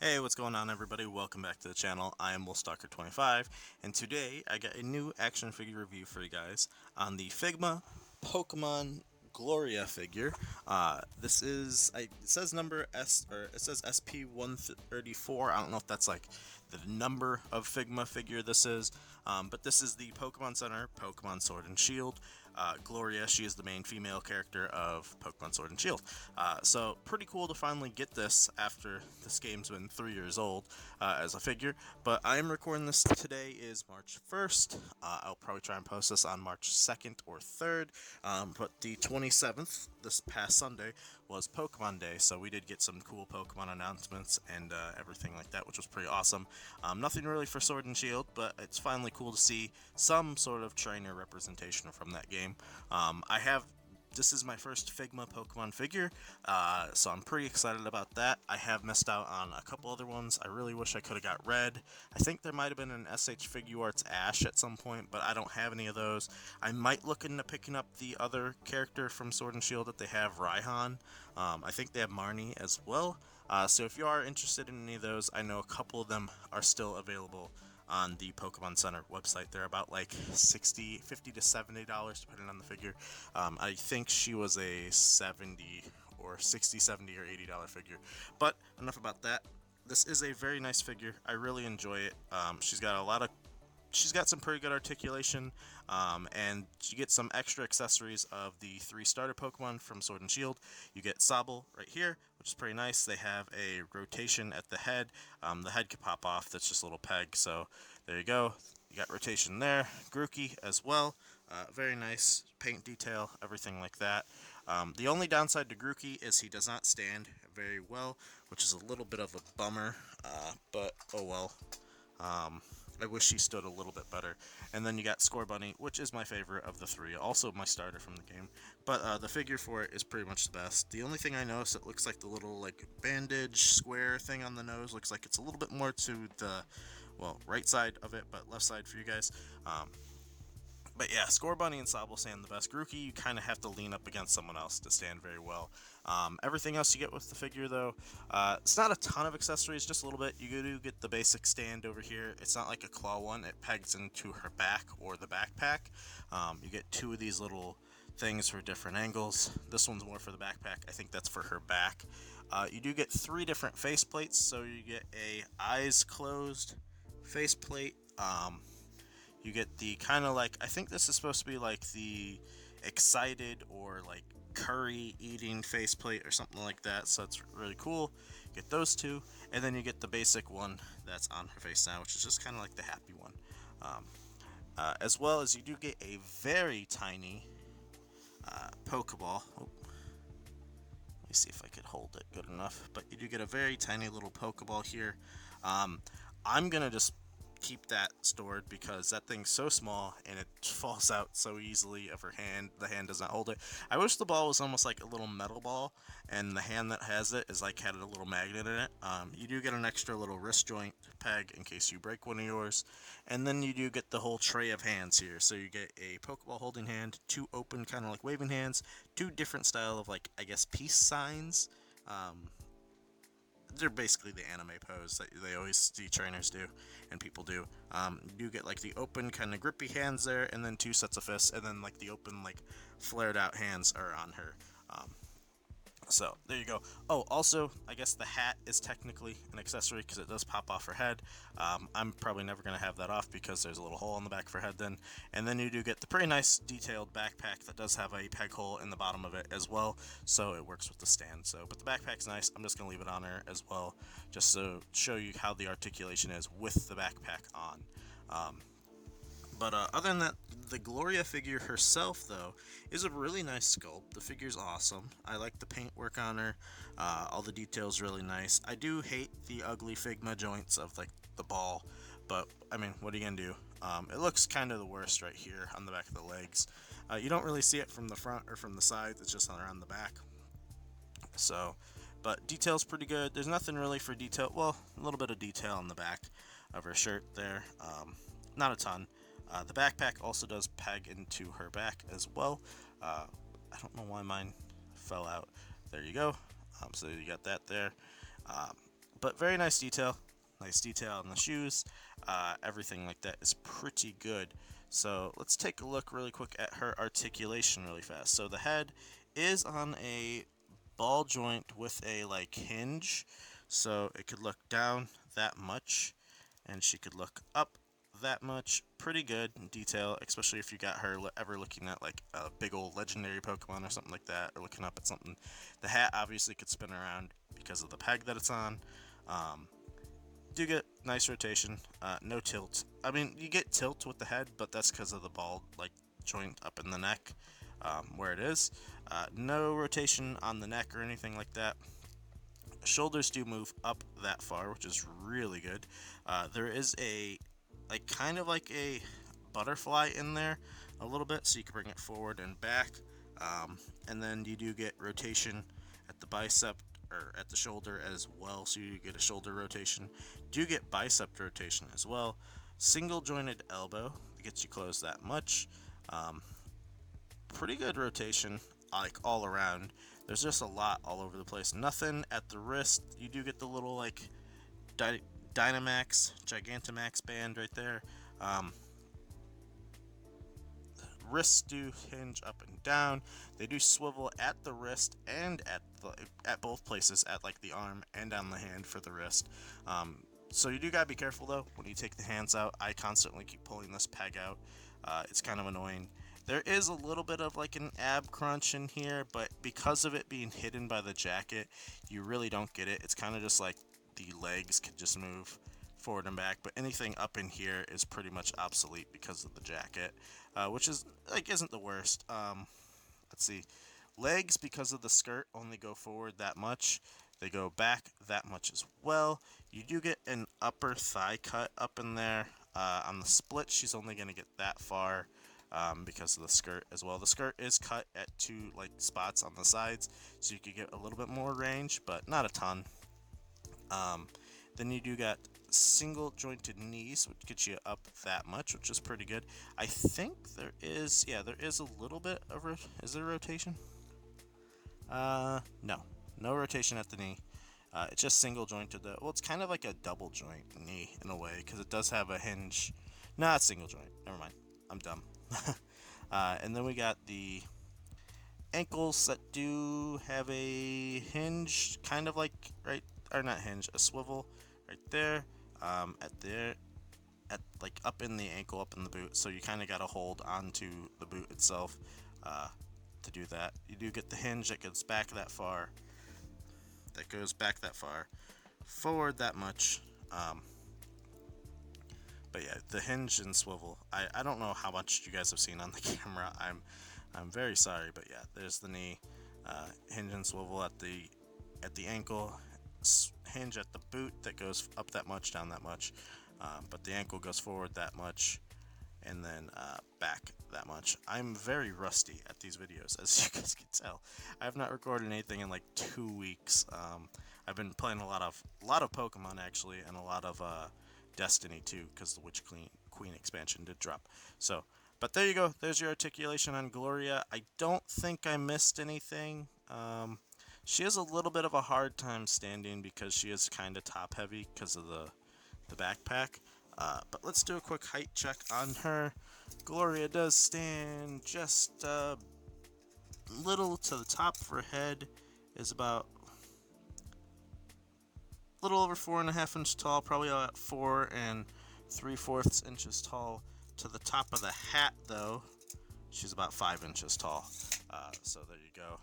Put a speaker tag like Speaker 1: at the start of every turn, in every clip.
Speaker 1: Hey, what's going on everybody? Welcome back to the channel. I am WolfStalker25, and today I got a new action figure review for you guys on the Figma Pokémon Gloria figure. It says number S, or it says SP134. I don't know if that's like the number of Figma figure this is, but this is the Pokemon Center Pokemon Sword and Shield. Gloria, she is the main female character of Pokemon Sword and Shield. So pretty cool to finally get this after this game's been 3 years old as a figure. But I am recording this today is March 1st. I'll probably try and post this on March 2nd or 3rd. But the 27th, this past Sunday, was Pokemon Day, so we did get some cool Pokemon announcements and everything like that, which was pretty awesome. Nothing really for Sword and Shield, but it's finally cool to see some sort of trainer representation from that game. This is my first Figma Pokemon figure, so I'm pretty excited about that. I have missed out on a couple other ones. I really wish I could have got Red. I think there might have been an SH Figuarts Ash at some point, but I don't have any of those. I might look into picking up the other character from Sword and Shield that they have, Raihan. I think they have Marnie as well. So if you are interested in any of those, I know a couple of them are still available on the Pokemon Center website. They're about like $50 to $70 depending on the figure. I think she was a 70 or 60, 70 or $80 figure. But enough about that. This is a very nice figure. I really enjoy it. She's got some pretty good articulation, and you get some extra accessories of the 3 starter Pokemon from Sword and Shield. You get Sobble right here, which is pretty nice. They have a rotation at the head. The head could pop off. That's just a little peg, so there you go. You got rotation there. Grookey as well. Very nice paint detail, everything like that. The only downside to Grookey is he does not stand very well, which is a little bit of a bummer, but oh well. I wish he stood a little bit better. And then you got Scorbunny, which is my favorite of the 3, also my starter from the game. But the figure for it is pretty much the best. The only thing I noticed, it looks like the little like bandage square thing on the nose looks like it's a little bit more to the, well, right side of it, but left side for you guys. But yeah, Scorbunny and Sobble stand the best. Grookey, you kind of have to lean up against someone else to stand very well. Everything else you get with the figure, though, it's not a ton of accessories, just a little bit. You do get the basic stand over here. It's not like a claw one. It pegs into her back or the backpack. You get 2 of these little things for different angles. This one's more for the backpack. I think that's for her back. You do get 3 different face plates, so you get a eyes closed faceplate. You get the kind of like, I think this is supposed to be like the excited or like curry eating faceplate or something like that, so it's really cool. You get those 2, and then you get the basic one that's on her face now, which is just kind of like the happy one. As well as you do get a very tiny Pokeball. Oh, let me see if I could hold it good enough, but you do get a very tiny little Pokeball here. I'm gonna just keep that stored because that thing's so small and it falls out so easily of her hand. The hand does not hold it. I wish the ball was almost like a little metal ball, and the hand that has it is like had a little magnet in it. You do get an extra little wrist joint peg in case you break one of yours, and then you do get the whole tray of hands here. So you get a Pokeball holding hand, 2 open kind of like waving hands, 2 different style of like, I guess, peace signs. They're basically the anime pose that they always see trainers do and people do. You get like the open kind of grippy hands there, and then 2 sets of fists, and then like the open like flared out hands are on her. So there you go. Oh, also, I guess the hat is technically an accessory because it does pop off her head. I'm probably never going to have that off because there's a little hole in the back of her head then. And then you do get the pretty nice detailed backpack that does have a peg hole in the bottom of it as well, so it works with the stand. So, but the backpack's nice. I'm just going to leave it on her as well, just to show you how the articulation is with the backpack on. But other than that, the Gloria figure herself, though, is a really nice sculpt. The figure's awesome. I like the paint work on her. All the details really nice. I do hate the ugly Figma joints of like the ball, but I mean, what are you gonna do? It looks kind of the worst right here on the back of the legs. You don't really see it from the front or from the sides. It's just around the back. So, but detail's pretty good. There's nothing really for detail. Well, a little bit of detail on the back of her shirt there. Not a ton. The backpack also does peg into her back as well. I don't know why mine fell out. There you go. So you got that there. But very nice detail. Nice detail on the shoes. Everything like that is pretty good. So let's take a look really quick at her articulation really fast. So the head is on a ball joint with a like hinge. So it could look down that much and she could look up that much. Pretty good in detail, especially if you got her ever looking at like a big old legendary Pokemon or something like that, or looking up at something. The hat obviously could spin around because of the peg that it's on. Do get nice rotation, no tilt. I mean, you get tilt with the head, but that's because of the ball like joint up in the neck, where it is. No rotation on the neck or anything like that. Shoulders do move up that far, which is really good. There is a like kind of like a butterfly in there a little bit, so you can bring it forward and back. And then you do get rotation at the bicep or at the shoulder as well, so you get a shoulder rotation. Do get bicep rotation as well. Single jointed elbow gets you close that much. Pretty good rotation, like all around. There's just a lot all over the place. Nothing at the wrist. You do get the little like Dynamax, Gigantamax band right there. Wrists do hinge up and down. They do swivel at the wrist and at both places, at like the arm and on the hand for the wrist. So you do gotta be careful though when you take the hands out. I constantly keep pulling this peg out. It's kind of annoying. There is a little bit of like an ab crunch in here, but because of it being hidden by the jacket, you really don't get it. It's kind of just like the legs can just move forward and back, but anything up in here is pretty much obsolete because of the jacket, which is like isn't the worst. Let's see, legs because of the skirt only go forward that much. They go back that much as well. You do get an upper thigh cut up in there. On the split, she's only going to get that far because of the skirt as well. The skirt is cut at two like spots on the sides, so you could get a little bit more range, but not a ton. Then you do got single jointed knees, which gets you up that much, which is pretty good. I think there is a little bit of is there rotation? No rotation at the knee. It's just single jointed though. Well, it's kind of like a double joint knee in a way because it does have a hinge. Nah, it's single joint. Never mind. I'm dumb. And then we got the ankles that do have a hinge, kind of like or not hinge, a swivel right there, at like up in the ankle, up in the boot. So you kind of got to hold onto the boot itself to do that. You do get the hinge that goes back that far. Forward that much. But yeah, the hinge and swivel. I don't know how much you guys have seen on the camera. I'm very sorry, but yeah, there's the knee, hinge and swivel at the ankle, hinge at the boot that goes up that much, down that much, but the ankle goes forward that much, and then back that much. I'm very rusty at these videos, as you guys can tell. I have not recorded anything in like 2 weeks. I've been playing a lot of Pokemon actually, and a lot of Destiny too, because the Witch Queen expansion did drop. So, but there you go. There's your articulation on Gloria. I don't think I missed anything. She has a little bit of a hard time standing because she is kind of top heavy because of the backpack. But let's do a quick height check on her. Gloria does stand just a little to the top of her head, is about a little over 4.5 inches tall, probably about 4 3/4 inches tall. To the top of the hat, though, she's about 5 inches tall. So there you go.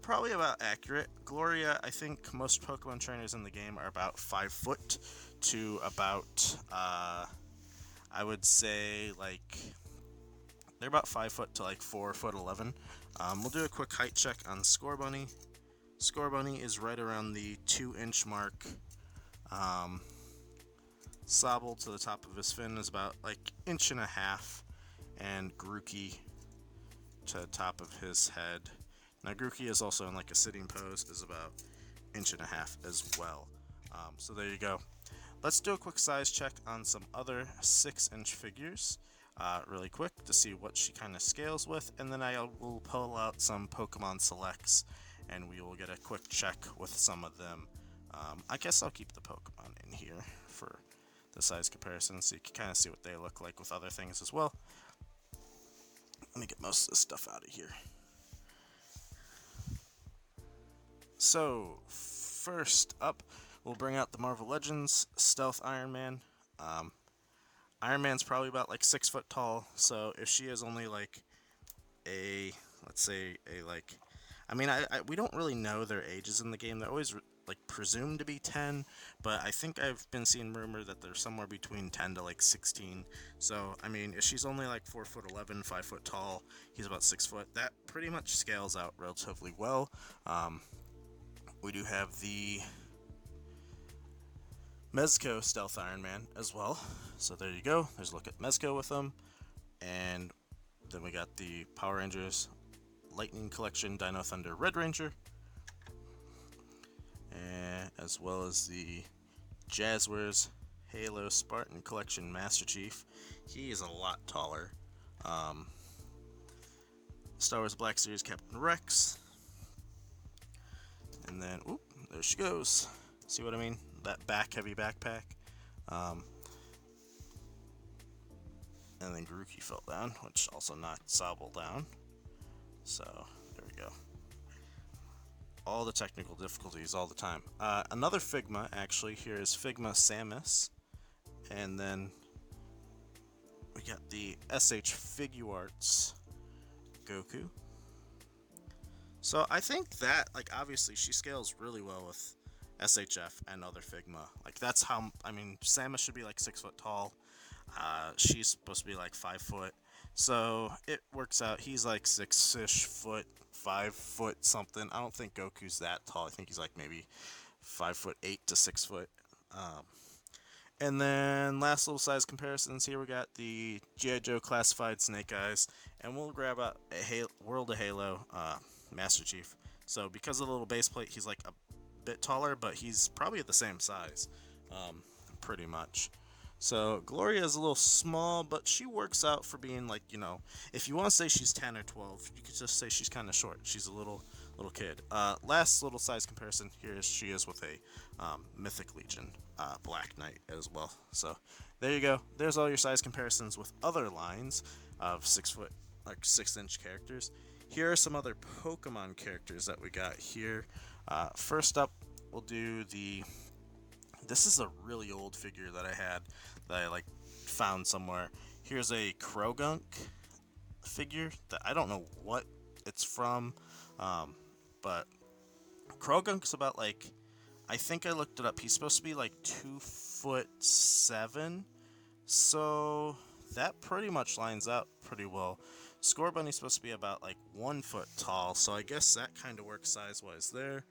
Speaker 1: Probably about accurate. Gloria, I think most Pokemon trainers in the game are about 5 foot to about, I would say, like, they're about 5 foot to like 4'11". We'll do a quick height check on Scorbunny. Scorbunny is right around the 2-inch mark. Sobble to the top of his fin is about like 1.5 inches, and Grookey to the top of his head. Now Grookey is also in like a sitting pose, is about 1.5 inches as well. So there you go. Let's do a quick size check on some other 6-inch figures really quick to see what she kind of scales with, and then I will pull out some Pokemon selects and we will get a quick check with some of them. I guess I'll keep the Pokemon in here for the size comparison so you can kind of see what they look like with other things as well. Let me get most of this stuff out of here. So, first up, we'll bring out the Marvel Legends Stealth Iron Man. Iron Man's probably about like 6 foot tall, so if she is only like let's say we don't really know their ages in the game. They're always like presumed to be 10, but I think I've been seeing rumor that they're somewhere between 10 to like 16. So I mean, if she's only like 4 foot 11, 5 foot tall, he's about 6 foot. That pretty much scales out relatively well. We do have the Mezco Stealth Iron Man as well. So there you go. There's a look at Mezco with them. And then we got the Power Rangers Lightning Collection Dino Thunder Red Ranger. And as well as the Jazzwares Halo Spartan Collection Master Chief. He is a lot taller. Star Wars Black Series Captain Rex. And then, oop, there she goes. See what I mean? That heavy backpack. And then Grookey fell down, which also knocked Sobble down. So, there we go. All the technical difficulties all the time. Another Figma, actually, here is Figma Samus. And then we got the SH Figuarts Goku. So I think that, like, obviously she scales really well with SHF and other Figma. Like, that's how, I mean, Samus should be like 6 foot tall. She's supposed to be like 5 foot. So it works out. He's like 6-ish foot, 5 foot something. I don't think Goku's that tall. I think he's like maybe 5'8" to 6 foot. And then last little size comparisons here, we got the G.I. Joe Classified Snake Eyes, and we'll grab a World of Halo Master Chief. So because of the little base plate, he's like a bit taller, but he's probably the same size, pretty much. So Gloria is a little small, but she works out for being like, you know, if you want to say she's 10 or 12, you could just say she's kind of short. She's a little kid. Last little size comparison here is she is with a Mythic Legion Black Knight as well. So there you go. There's all your size comparisons with other lines of 6 foot, like 6-inch characters. Here are some other Pokemon characters that we got here. First up, we'll do the. This is a really old figure that I had that I like found somewhere. Here's a Krogunk figure that I don't know what it's from, but Krogunk's about like, I think I looked it up. He's supposed to be like 2'7", so that pretty much lines up pretty well. Scorbunny's supposed to be about like 1 foot tall, so I guess that kind of works size-wise there.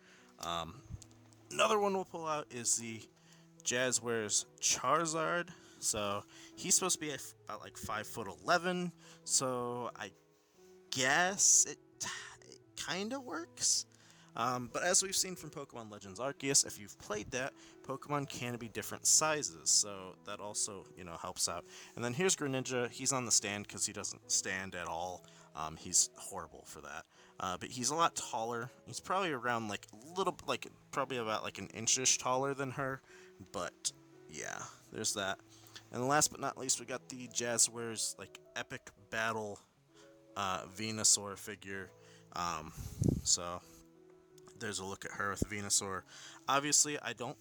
Speaker 1: Another one we'll pull out is the Jazzwares Charizard. So he's supposed to be about like 5'11", so I guess it kind of works. But as we've seen from Pokemon Legends Arceus, if you've played that, Pokemon can be different sizes, so that also, you know, helps out. And then here's Greninja. He's on the stand because he doesn't stand at all. He's horrible for that. But he's a lot taller. He's probably around like a little, like probably about like an inch-ish taller than her. But yeah, there's that. And last but not least, we got the Jazzwares like Epic Battle Venusaur figure. So there's a look at her with Venusaur. Obviously, I don't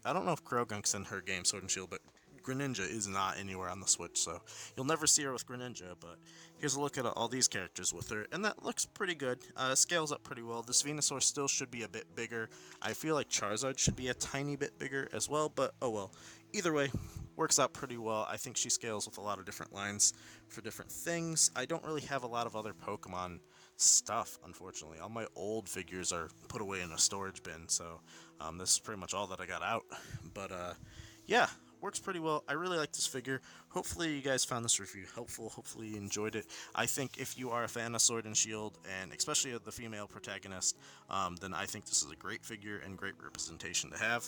Speaker 1: know if Krogunk's in her game Sword and Shield, but Greninja is not anywhere on the Switch, so you'll never see her with Greninja. But here's a look at all these characters with her, and that looks pretty good. Scales up pretty well. This Venusaur still should be a bit bigger. I feel like Charizard should be a tiny bit bigger as well, but oh well. Either way, works out pretty well. I think she scales with a lot of different lines for different things. I don't really have a lot of other Pokemon stuff, unfortunately. All my old figures are put away in a storage bin, so this is pretty much all that I got out. But yeah, works pretty well. I really like this figure. Hopefully you guys found this review helpful. Hopefully you enjoyed it. I think if you are a fan of Sword and Shield, and especially of the female protagonist, then I think this is a great figure and great representation to have.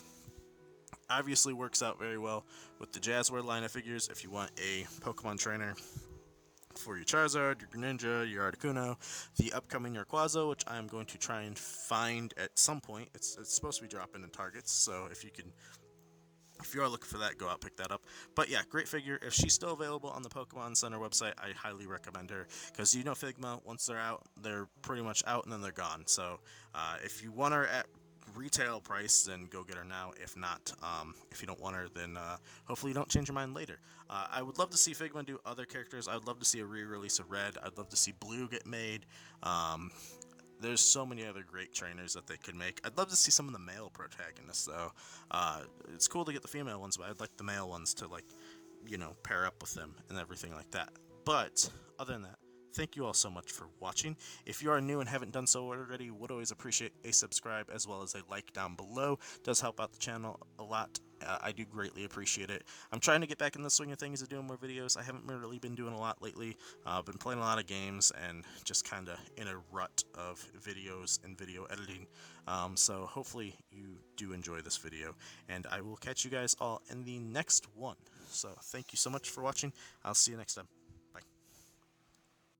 Speaker 1: Obviously works out very well with the Jazzware line of figures if you want a Pokemon trainer for your Charizard, your Greninja, your Articuno, the upcoming Rayquaza, which I'm going to try and find at some point. It's supposed to be dropping in Targets, so if you are looking for that, go out pick that up. But yeah, great figure. If she's still available on the Pokemon Center website, I highly recommend her because you know Figma, once they're out, they're pretty much out and then they're gone. So if you want her at retail price, then go get her now. If not, if you don't want her, then hopefully you don't change your mind later. I would love to see Figma do other characters. I would love to see a re-release of Red. I'd love to see Blue get made. There's so many other great trainers that they could make. I'd love to see some of the male protagonists though. It's cool to get the female ones, but I'd like the male ones to pair up with them and everything like that. But other than that, thank you all so much for watching. If you are new and haven't done so already, would always appreciate a subscribe as well as a like down below. It does help out the channel a lot. I do greatly appreciate it. I'm trying to get back in the swing of things of doing more videos. I haven't really been doing a lot lately. I've been playing a lot of games and just kind of in a rut of videos and video editing. So hopefully you do enjoy this video, and I will catch you guys all in the next one. So thank you so much for watching. I'll see you next time.